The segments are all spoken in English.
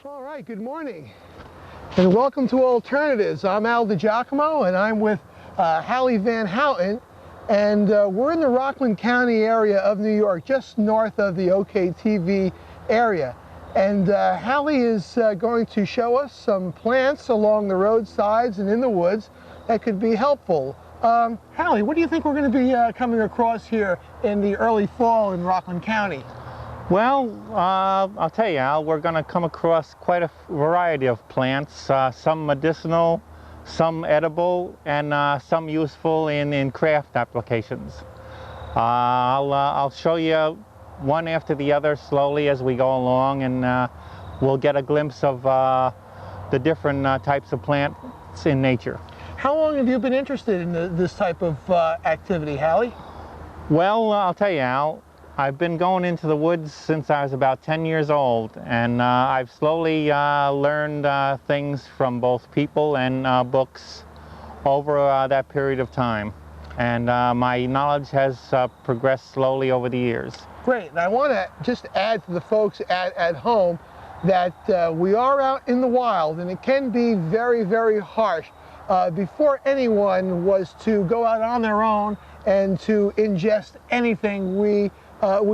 All right, good morning and welcome to Alternatives. I'm Al DiGiacomo and I'm with HALY Van Houten, and we're in the Rockland County area of New York, just north of the OKTV area. And HALY is going to show us some plants along the roadsides and in the woods that could be helpful. HALY, what do you think we're going to be coming across here in the early fall in Rockland County? Well, I'll tell you, Al, we're going to come across quite a variety of plants, some medicinal, some edible, and some useful in craft applications. I'll show you one after the other slowly as we go along, and we'll get a glimpse of the different types of plants in nature. How long have you been interested in this type of activity, HALY? Well, I'll tell you, Al, I've been going into the woods since I was about 10 years old, and I've slowly learned things from both people and books over that period of time. And my knowledge has progressed slowly over the years. Great. And I want to just add to the folks at home that we are out in the wild, and it can be very, very harsh. Before anyone was to go out on their own and to ingest anything, we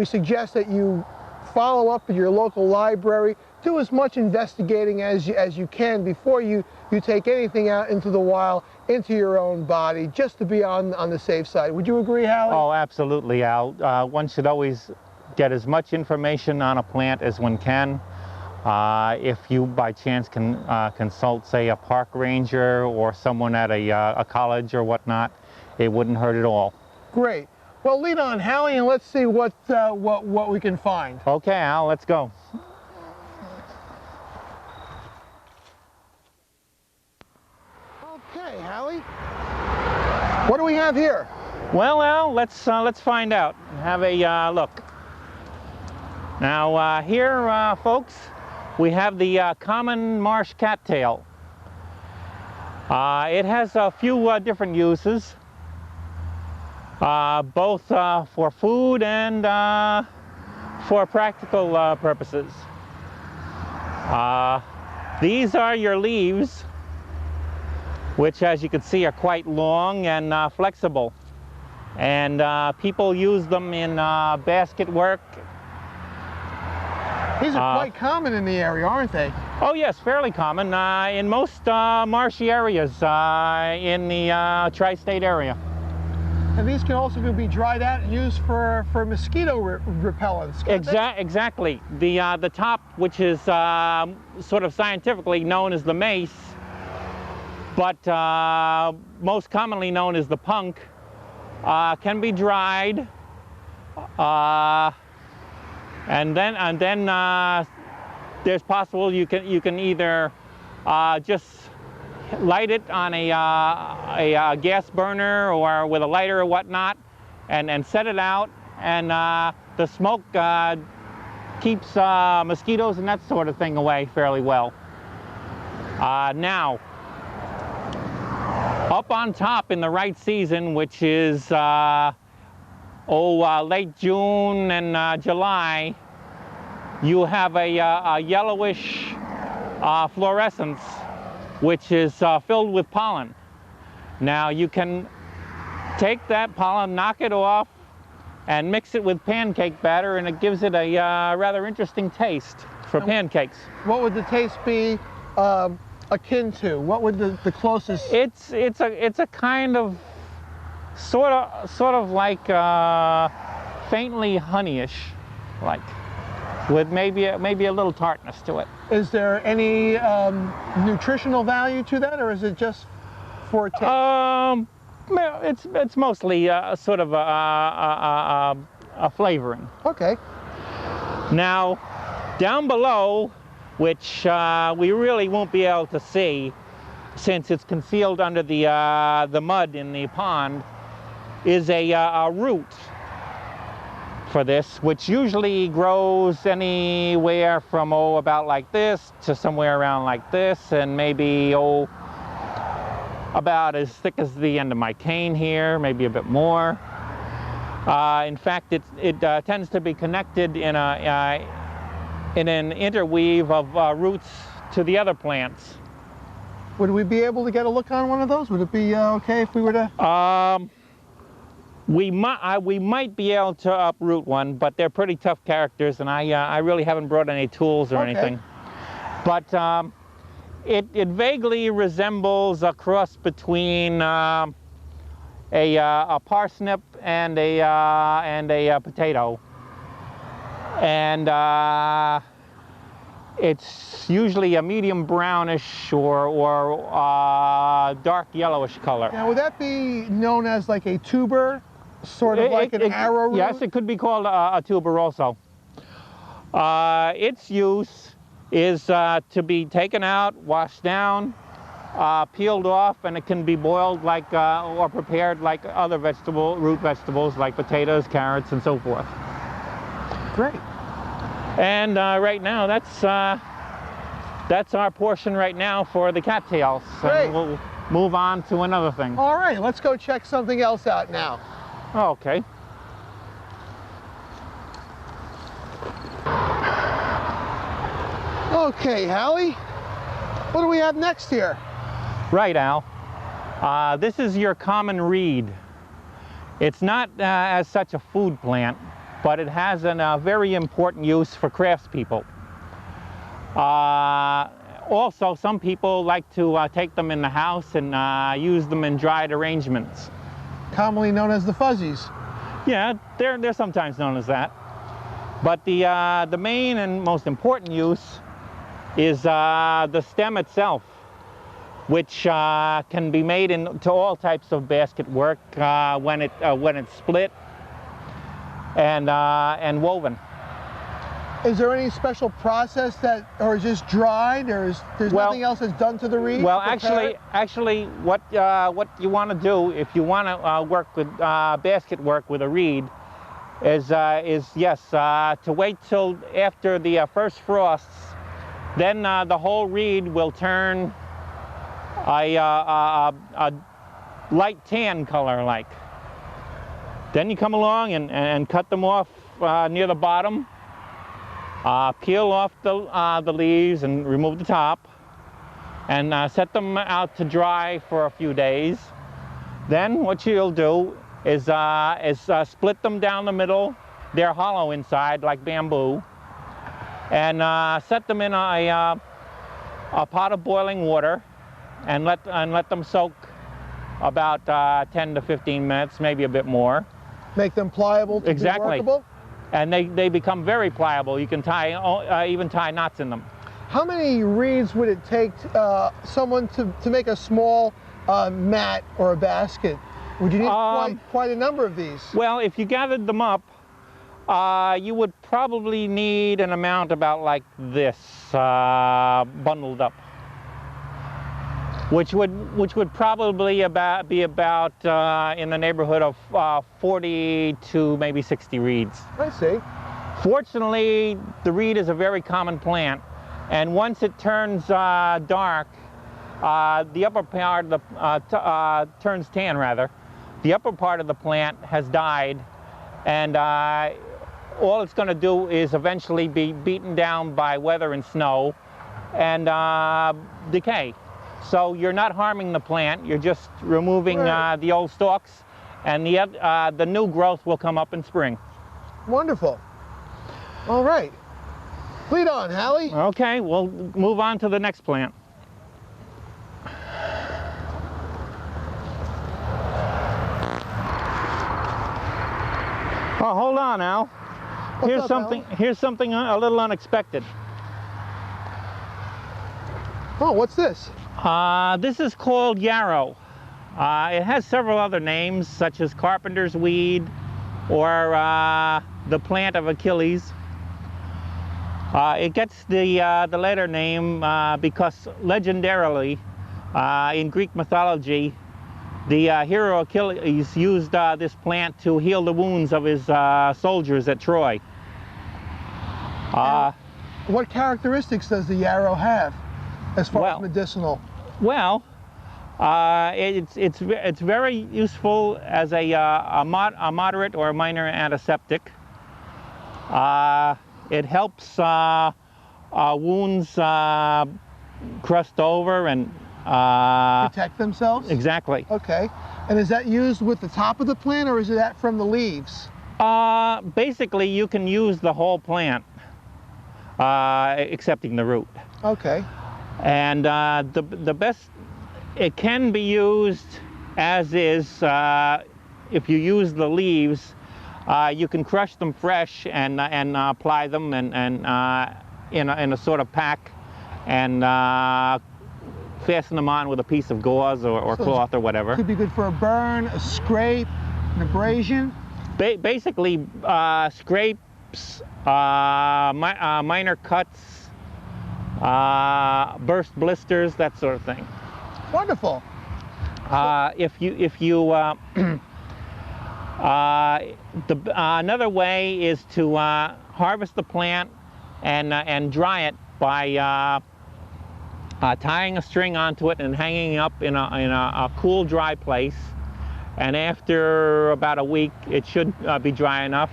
suggest that you follow up at your local library, do as much investigating as you can before you take anything out into the wild, into your own body, just to be on the safe side. Would you agree, HALY? Oh, absolutely, Al. One should always get as much information on a plant as one can. If you by chance can consult, say, a park ranger or someone at a college or whatnot, it wouldn't hurt at all. Great. Well, lead on, HALY, and let's see what we can find. Okay, Al, let's go. Okay, HALY. What do we have here? Well, Al, let's find out. Have a look. Now, here, folks, we have the common marsh cattail. It has a few different uses. Both for food and for practical purposes. These are your leaves, which, as you can see, are quite long and flexible. And people use them in basket work. These are quite common in the area, aren't they? Oh yes, fairly common in most marshy areas in the tri-state area. And these can also be dried out and used for mosquito repellents. Exactly. The top, which is sort of scientifically known as the mace, but most commonly known as the punk, can be dried, and then there's possible you can either just light it on a gas burner or with a lighter or whatnot, and set it out, and the smoke keeps mosquitoes and that sort of thing away fairly well. Now, up on top in the right season, which is late June and July, you have a yellowish fluorescence, which is filled with pollen. Now you can take that pollen, knock it off, and mix it with pancake batter, and it gives it a rather interesting taste for pancakes. What would the taste be akin to? What would the closest? It's a kind of sort of like faintly honeyish, like, with maybe a little tartness to it. Is there any nutritional value to that, or is it just for taste? It's mostly sort of a flavoring. Okay. Now, down below, which we really won't be able to see since it's concealed under the mud in the pond, is a root for this, which usually grows anywhere from about like this to somewhere around like this, and maybe about as thick as the end of my cane here, maybe a bit more. In fact, it tends to be connected in in an interweave of roots to the other plants. Would we be able to get a look on one of those? Would it be okay if we were to? We might be able to uproot one, but they're pretty tough characters, and I really haven't brought any tools or anything. But it vaguely resembles a cross between a parsnip and a potato, and it's usually a medium brownish or dark yellowish color. Now, would that be known as like a tuber, sort of like an arrowroot? Yes, it could be called a tuber also. Its use is to be taken out, washed down, peeled off, and it can be boiled like or prepared like other root vegetables like potatoes, carrots, and so forth. Great. And right now, that's our portion right now for the cattails. Great. And we'll move on to another thing. All right, let's go check something else out now. Okay. Okay, Hallie, what do we have next here? Right, Al. This is your common reed. It's not as such a food plant, but it has a very important use for craftspeople. Also, some people like to take them in the house and use them in dried arrangements. Commonly known as the fuzzies. Yeah, they're sometimes known as that. But the main and most important use is the stem itself, which can be made into all types of basket work when it's split and woven. Is there any special process or is this dried, or there's nothing else that's done to the reed? Well, actually, what you want to do if you want to work with basket work with a reed is yes, to wait till after the first frosts. Then the whole reed will turn a light tan color like. Then you come along and cut them off near the bottom, peel off the leaves and remove the top, and set them out to dry for a few days. Then what you'll do is split them down the middle. They're hollow inside like bamboo. And set them in a pot of boiling water and let them soak about 10 to 15 minutes, maybe a bit more. Make them pliable to be workable? And they become very pliable. You can even tie knots in them. How many reeds would it take someone to make a small mat or a basket? Would you need quite a number of these? Well, if you gathered them up, you would probably need an amount about like this, bundled up, which would probably be about in the neighborhood of 40 to maybe 60 reeds. I see. Fortunately, the reed is a very common plant, and once it turns dark, the upper part of the turns tan rather. The upper part of the plant has died, and all it's going to do is eventually be beaten down by weather and snow and decay. So you're not harming the plant, you're just removing the old stalks, and the new growth will come up in spring. Wonderful. All right. Lead on, Hallie. Okay, we'll move on to the next plant. Oh, hold on, Al. Here's something a little unexpected. Oh, what's this? This is called yarrow. It has several other names, such as carpenter's weed or the plant of Achilles. It gets the latter name because legendarily, in Greek mythology, the hero Achilles used this plant to heal the wounds of his soldiers at Troy. What characteristics does the yarrow have as far as medicinal? Well, it's very useful as a moderate or minor antiseptic. It helps wounds crust over and Protect themselves? exactly. Okay. And is that used with the top of the plant, or is it that from the leaves? Basically, you can use the whole plant, excepting the root. Okay. And the best, it can be used as is. If you use the leaves, you can crush them fresh and apply them in a sort of pack and fasten them on with a piece of gauze or So cloth or whatever. Could be good for a burn, a scrape, an abrasion. Basically, scrapes, minor cuts, burst blisters, that sort of thing. Wonderful. Another way is to harvest the plant and dry it by tying a string onto it and hanging it up in a cool, dry place. And after about a week, it should be dry enough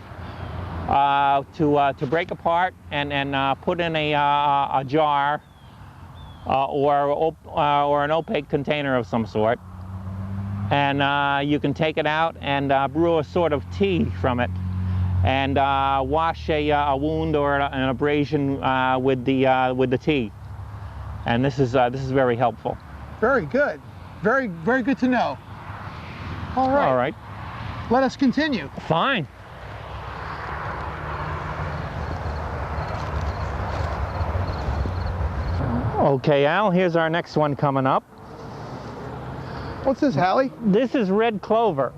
to break apart and put in a jar or an opaque container of some sort. And you can take it out and brew a sort of tea from it, and wash a wound or an abrasion with the tea. And this is very helpful. Very good. Very good to know. All right. All right. Let us continue. Fine. Okay, Al, here's our next one coming up. What's this, HALY? This is red clover.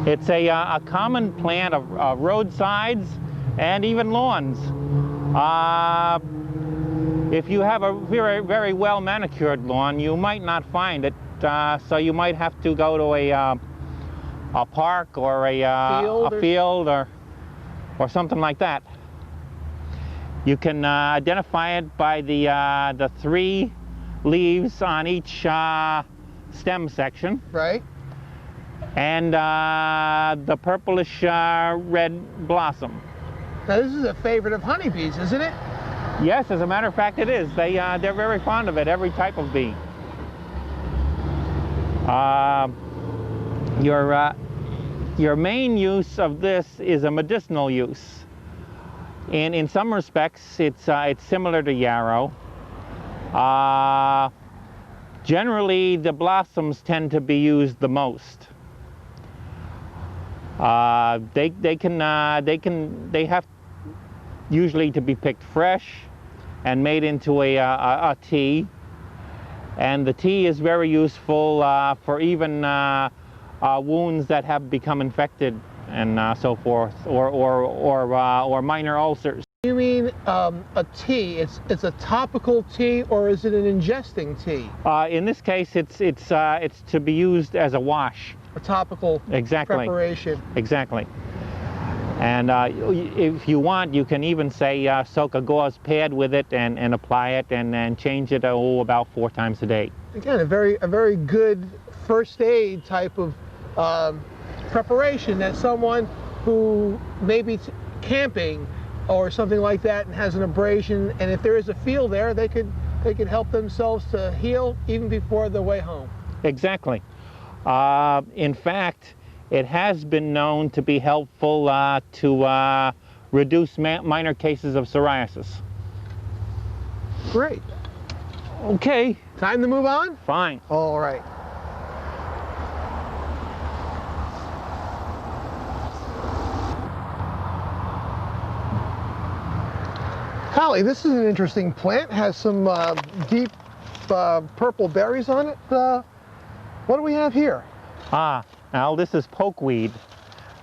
It's a common plant of roadsides and even lawns. If you have a very well manicured lawn, you might not find it. So you might have to go to a park or a field or something like that. You can identify it by the 3 leaves on each stem section. Right. And the purplish red blossom. Now this is a favorite of honeybees, isn't it? Yes, as a matter of fact, it is. They're very fond of it, every type of bee. Your main use of this is a medicinal use. In some respects, it's similar to yarrow. Generally, the blossoms tend to be used the most. They have usually to be picked fresh and made into a tea. And the tea is very useful for even wounds that have become infected and so forth, or minor ulcers. You mean a tea? It's a topical tea, or is it an ingesting tea? In this case, it's to be used as a wash. A topical preparation. Exactly. And if you want, you can even say soak a gauze pad with it and apply it and change it about 4 times a day. Again, a very good first aid type of preparation that someone who may be camping or something like that and has an abrasion, and if there is a field there, they could help themselves to heal even before the way home. Exactly. In fact, it has been known to be helpful to reduce minor cases of psoriasis. Great. Okay. Time to move on? Fine. All right. HALY, this is an interesting plant. Has some deep purple berries on it. What do we have here? Now this is pokeweed.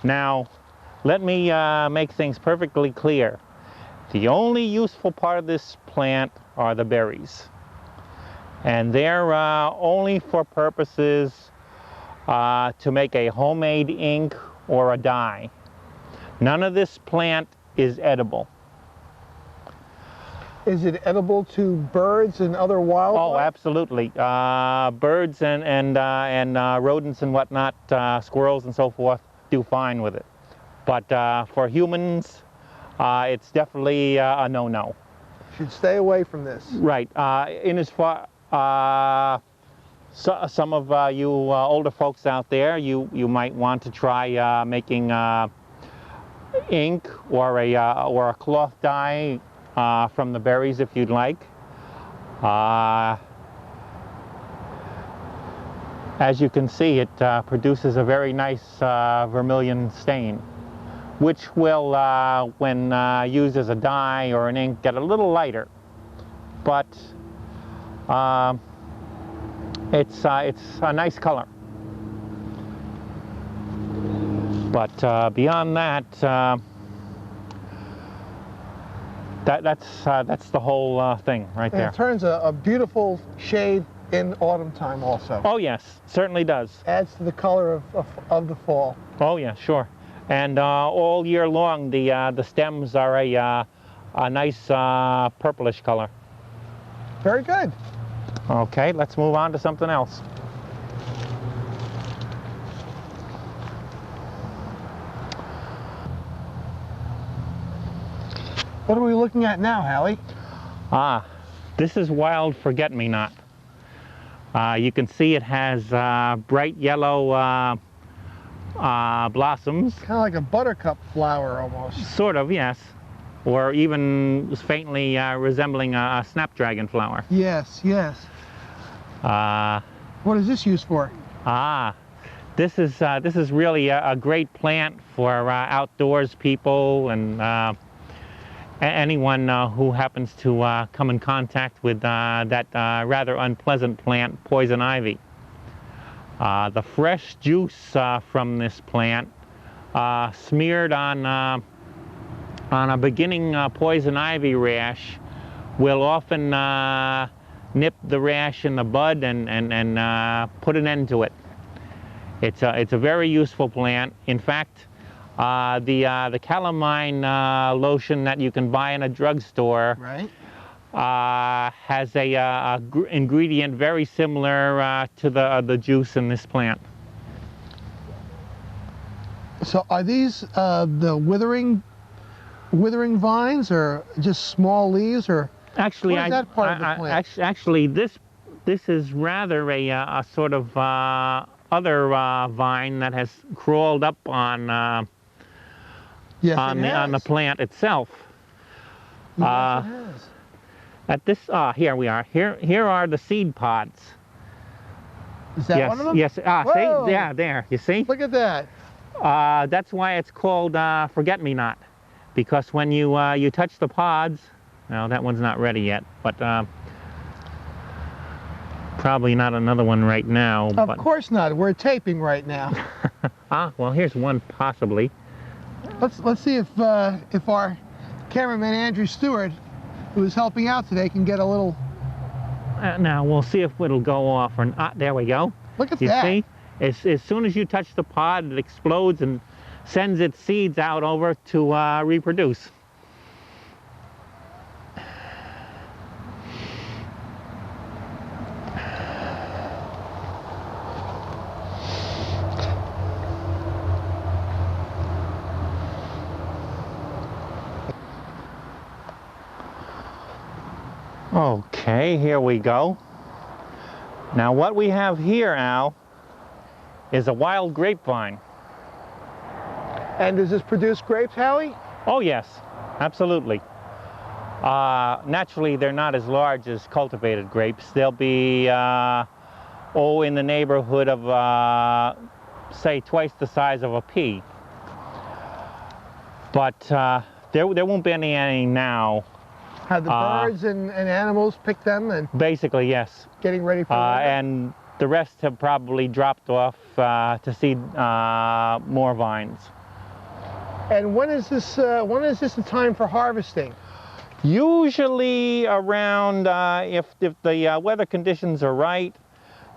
Now, let me make things perfectly clear. The only useful part of this plant are the berries. And they're only for purposes to make a homemade ink or a dye. None of this plant is edible. Is it edible to birds and other wildlife? Oh, absolutely. Birds and rodents and whatnot, squirrels and so forth, do fine with it. But for humans, it's definitely a no-no. Should stay away from this. Right. In as far, some of you older folks out there, you might want to try making ink or a cloth dye from the berries if you'd like. As you can see, it produces a very nice vermilion stain, which will, when used as a dye or an ink, get a little lighter. But it's a nice color. But beyond that, that's the whole thing right there. And it turns a beautiful shade in autumn time also. Oh yes, certainly does. Adds to the color of the fall. Oh yeah, sure. And all year long, the stems are a nice purplish color. Very good. Okay, let's move on to something else. What are we looking at now, Hallie? This is wild forget-me-not. You can see it has bright yellow blossoms. Kind of like a buttercup flower almost. Sort of, yes. Or even faintly resembling a snapdragon flower. Yes, yes. What is this used for? This is really a great plant for outdoors people and anyone who happens to come in contact with that rather unpleasant plant, poison ivy. The fresh juice from this plant smeared on a beginning poison ivy rash will often nip the rash in the bud and put an end to it. It's a very useful plant. In fact, the calamine lotion that you can buy in a drugstore, right, has a ingredient very similar to the juice in this plant. So are these the withering vines, or just small leaves, or actually, what is that part of the plant? Actually, this is rather a sort of other vine that has crawled up on yes, on the plant itself. Yes, it has. At this, here we are. Here are the seed pods. Is that yes, one of them? yes. Whoa. See, yeah, there. You see? Look at that. That's why it's called forget-me-not, because when you touch the pods, well, that one's not ready yet, but probably not another one right now. Of course not. We're taping right now. Well, here's one possibly. Let's see if our cameraman Andrew Stewart, who is helping out today, can get a little. Now we'll see if it'll go off or not. There we go. Look at you that. See? As soon as you touch the pod, it explodes and sends its seeds out over to reproduce. Okay, here we go. Now what we have here, Al, is a wild grapevine. And does this produce grapes, Hallie? Oh yes, absolutely. Naturally, they're not as large as cultivated grapes. They'll be, in the neighborhood of, say, twice the size of a pea. But there won't be any now. Have the birds and animals picked them and basically, yes. Getting ready for winter? And the rest have probably dropped off to seed more vines. And when is this the time for harvesting? Usually around, if the weather conditions are right,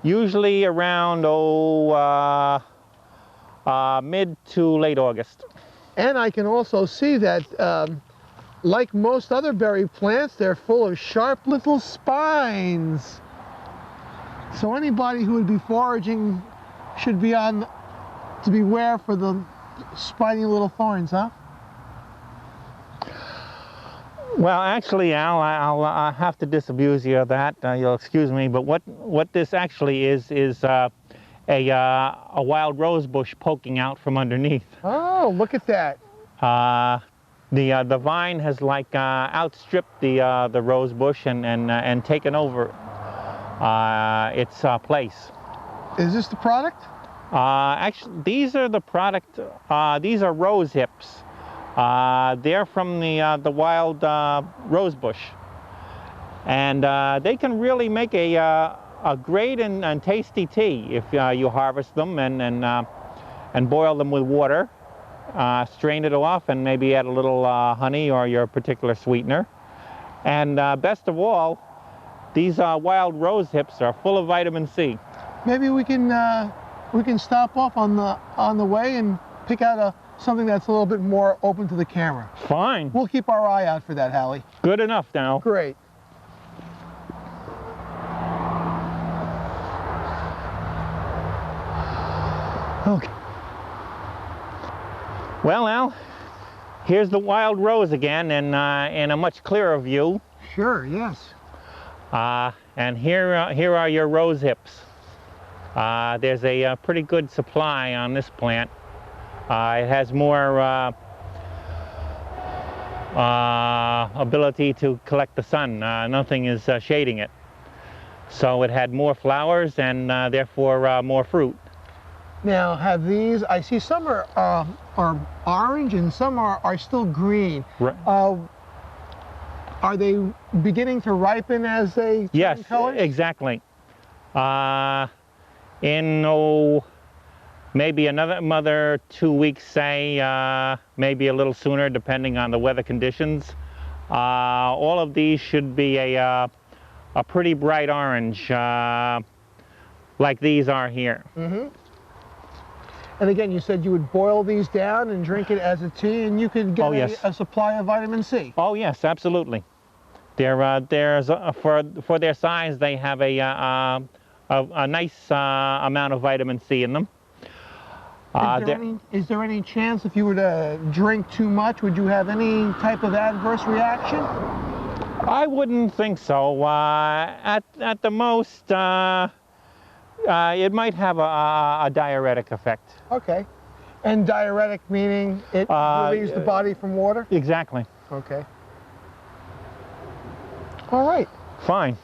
usually around mid to late August. And I can also see that, like most other berry plants, they're full of sharp little spines. So anybody who would be foraging should be to beware for the spiny little thorns, huh? Well, actually, Al, I'll have to disabuse you of that. You'll excuse me, but what this actually is a wild rose bush poking out from underneath. Oh, look at that. The vine has like outstripped the rose bush and taken over its place. Is this the product? Actually, these are the product. These are rose hips. They're from the wild rose bush, and they can really make a great and tasty tea if you harvest them and boil them with water, strain it off, and maybe add a little honey or your particular sweetener. And best of all, these wild rose hips are full of vitamin C. Maybe we can stop off on the way and pick out something that's a little bit more open to the camera. Fine. We'll keep our eye out for that, Hallie. Good enough now. Great. Okay. Well, Al, here's the wild rose again in a much clearer view. Sure, yes. And here are your rose hips. There's a pretty good supply on this plant. It has more ability to collect the sun. Nothing is shading it. So it had more flowers and therefore more fruit. Now, have these, I see some are orange and some are still green. Right. Are they beginning to ripen as they change colors? Yes, exactly. In maybe another 2 weeks, say, maybe a little sooner, depending on the weather conditions. All of these should be a pretty bright orange, like these are here. Mm-hmm. And again, you said you would boil these down and drink it as a tea, and you could get a supply of vitamin C. Oh yes, absolutely. For their size, they have a nice amount of vitamin C in them. Is there any chance if you were to drink too much, would you have any type of adverse reaction? I wouldn't think so. At the most, it might have a diuretic effect. Okay. And diuretic meaning it relieves the body from water? Exactly. Okay. All right. Fine.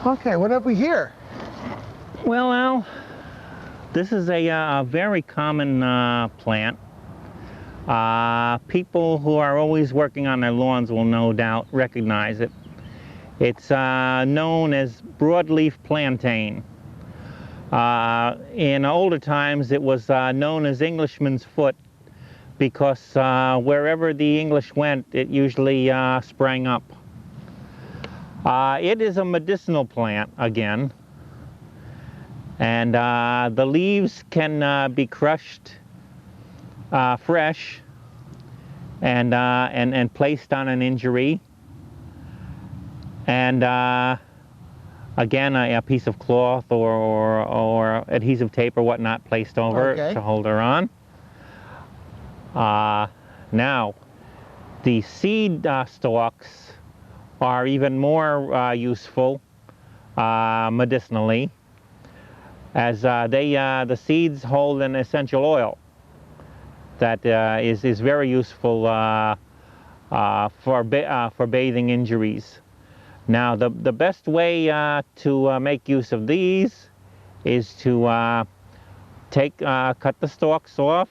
Okay, what have we here? Well, Al, this is a very common plant. People who are always working on their lawns will no doubt recognize it. It's known as broadleaf plantain. In older times, it was known as Englishman's foot because wherever the English went, it usually sprang up. It is a medicinal plant again, and the leaves can be crushed fresh and placed on an injury, and again a piece of cloth or adhesive tape or whatnot placed over it to hold her on. Now, the seed stalks are even more useful medicinally, as the seeds hold an essential oil that is very useful for bathing injuries. Now, the best way to make use of these is to cut the stalks off,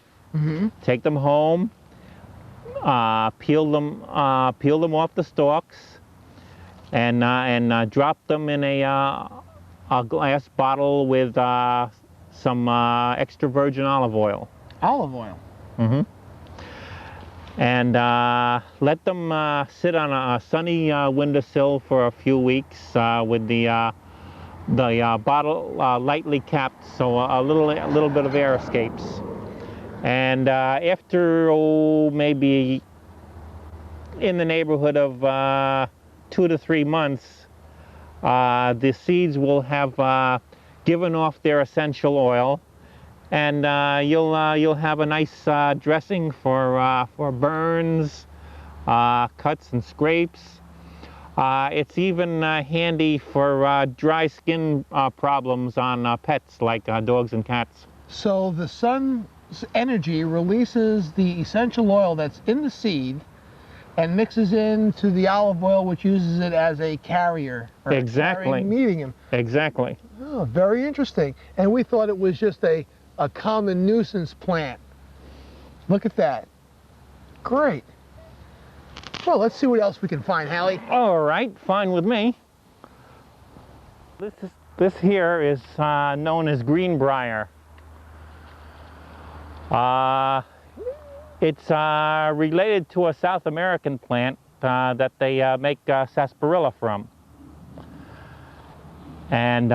take them home, peel them off the stalks, and drop them in a glass bottle with some extra virgin olive oil. Olive oil. And let them sit on a sunny windowsill for a few weeks with the bottle lightly capped, so a little bit of air escapes. And after maybe in the neighborhood of 2 to 3 months, the seeds will have given off their essential oil, and you'll have a nice dressing for burns, cuts and scrapes. It's even handy for dry skin problems on pets like dogs and cats. So the sun's energy releases the essential oil that's in the seed and mixes into the olive oil, which uses it as a carrier. Or Exactly. A medium. Exactly. Oh, very interesting. And we thought it was just a common nuisance plant. Look at that. Great. Well, let's see what else we can find, Hallie. All right, fine with me. This here is known as greenbrier. It's related to a South American plant that they make sarsaparilla from. And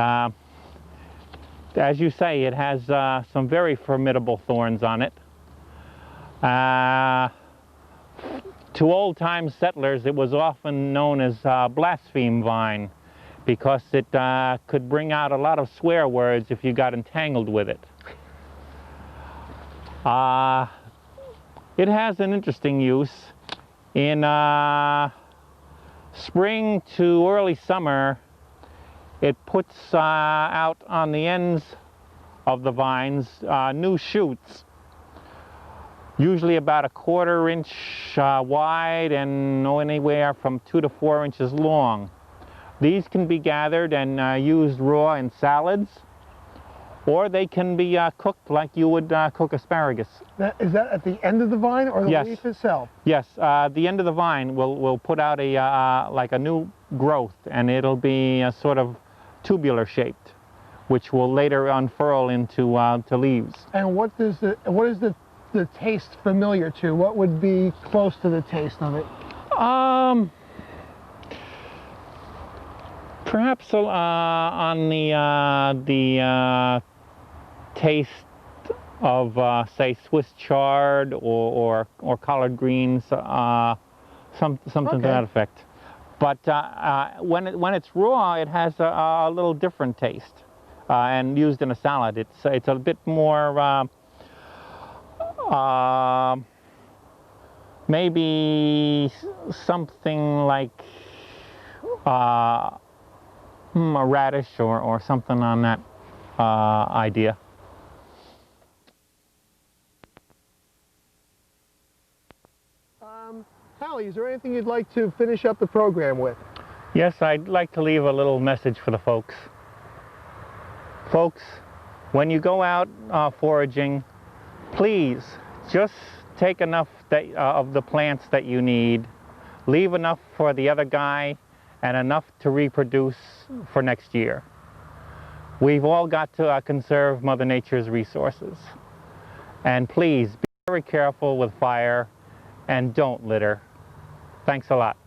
as you say, it has some very formidable thorns on it. To old-time settlers, it was often known as blaspheme vine because it could bring out a lot of swear words if you got entangled with it. It has an interesting use. In spring to early summer, it puts out on the ends of the vines new shoots, usually about a 1/4 inch wide and anywhere from 2 to 4 inches long. These can be gathered and used raw in salads, or they can be cooked like you would cook asparagus. Is that at the end of the vine or the Yes. leaf itself? Yes, the end of the vine will put out a like a new growth, and it'll be sort of tubular shaped, which will later unfurl into to leaves. And what is the taste familiar to? What would be close to the taste of it? Perhaps on the taste of say Swiss chard or collard greens, something to that effect. But when it's raw, it has a little different taste, and used in a salad, it's a bit more maybe something like a radish or something on that idea. Hallie, is there anything you'd like to finish up the program with? Yes, I'd like to leave a little message for the folks. Folks, when you go out foraging, please just take enough of the plants that you need, leave enough for the other guy, and enough to reproduce for next year. We've all got to conserve Mother Nature's resources. And please be very careful with fire and don't litter. Thanks a lot.